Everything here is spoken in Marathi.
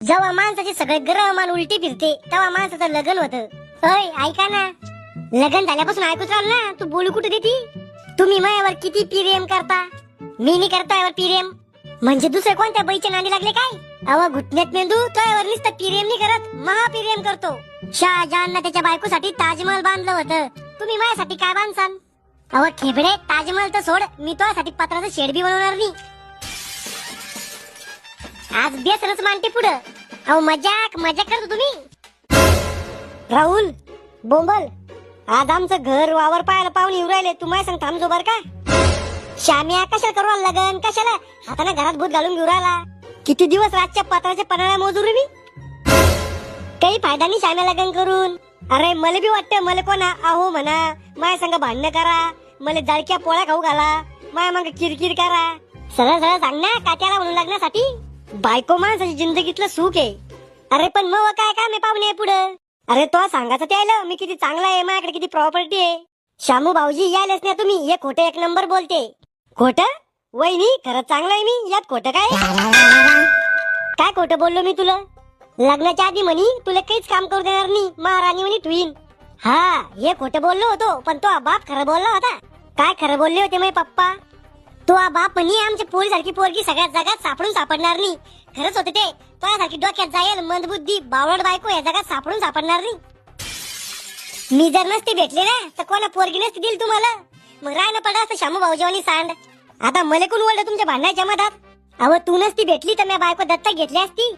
जेव्हा माणसाचे सगळे ग्रह मान उलटी फिरते तेव्हा माणसाचं लग्न होतं. होय ऐका ना, लग्न झाल्यापासून ऐकूच राहिलो ना, तू बोलू कुठे देती? तुम्ही मायावर किती प्रेम करता, मी नाही करता यावर प्रेम. म्हणजे दुसरे कोणत्या बाईच्या नांदी लागले काय? अव घुटण्यात मेंदू तोयावर नुसतं प्रेम नाही करत, महाप्रेम करतो. शहाजहाननं त्याच्या बायकोसाठी ताजमहल बांधलं होतं, तुम्ही माझ्यासाठी काय बांधसान? अव खेबडे, ताजमहल तर सोड, मी तुझ्यासाठी पत्राचं शेड बी बनवणार नाही. आज बेसरच मानते पुढं. अहो मजाक मजाक करतो तुम्ही. राहुल बोंबल, आज आमचं घर वावर पाहायला पाहुणे येऊ राहिले, तू माझ्या सांग थांबजो बर का? श्याम्या कशाला करू लगन, कशाला हाताने घरात भूत घालून घेऊ राहिला? किती दिवस रातच्या पत्राच्या पन्हाळ्या मोजू रे मी, काही फायदा नाही श्याम्या लगन करून. अरे मला बी वाटतं, मला कोणा अहो म्हणा, माझ्या संग भांडणं करा, मला जळक्या पोळ्या खाऊ घाला, माझ्या मग किरकिर करा. सरळ सरळ सांग ना, काट्याला म्हणून लग्नासाठी? बायको माणसाची जिंदगीतलं सुख आहे. अरे पण मग काय काय मी पाहुणे पुढं? अरे तो सांगायचं त्याला मी किती चांगला आहे, माझ्याकडे किती प्रॉपर्टी आहे. शामू भाऊजी यायलाच ना तुम्ही, हे खोटं एक नंबर बोलते. खोटं? वहिनी खरंच चांगलं आहे मी, यात खोटं काय? काय खोटं बोललो मी तुला? लग्नाच्या आधी म्हणी तुला काहीच काम करू देणार नाही, महाराणी म्हणी ट्विन. हा हे खोटं बोललो होतो, पण तो बाप खरं बोलला होता. काय खरं बोलले होते माझे पप्पा? तो बाप म्हणी आमच्या पोरी सारखी पोरगी सगळ्यात जगात सापडून सापडणार नाही. खरंच होते ते, तुझ्यासारखी डोक्यात जाईल मंदबुद्धी बावळट बायको या जगात सापडून सापडणार नाही. मी जर नसते भेटले ना, तर कोणा पोरगी नसती दिली तुम्हाला, मग रायनं पडलं असतं शामू भाऊजीवानी सांड. आता मला कोण ओळलं तुमच्या भांडणाच्या मधात? अहो तू नसती भेटली तर मी बायको दत्तक घेतली असती.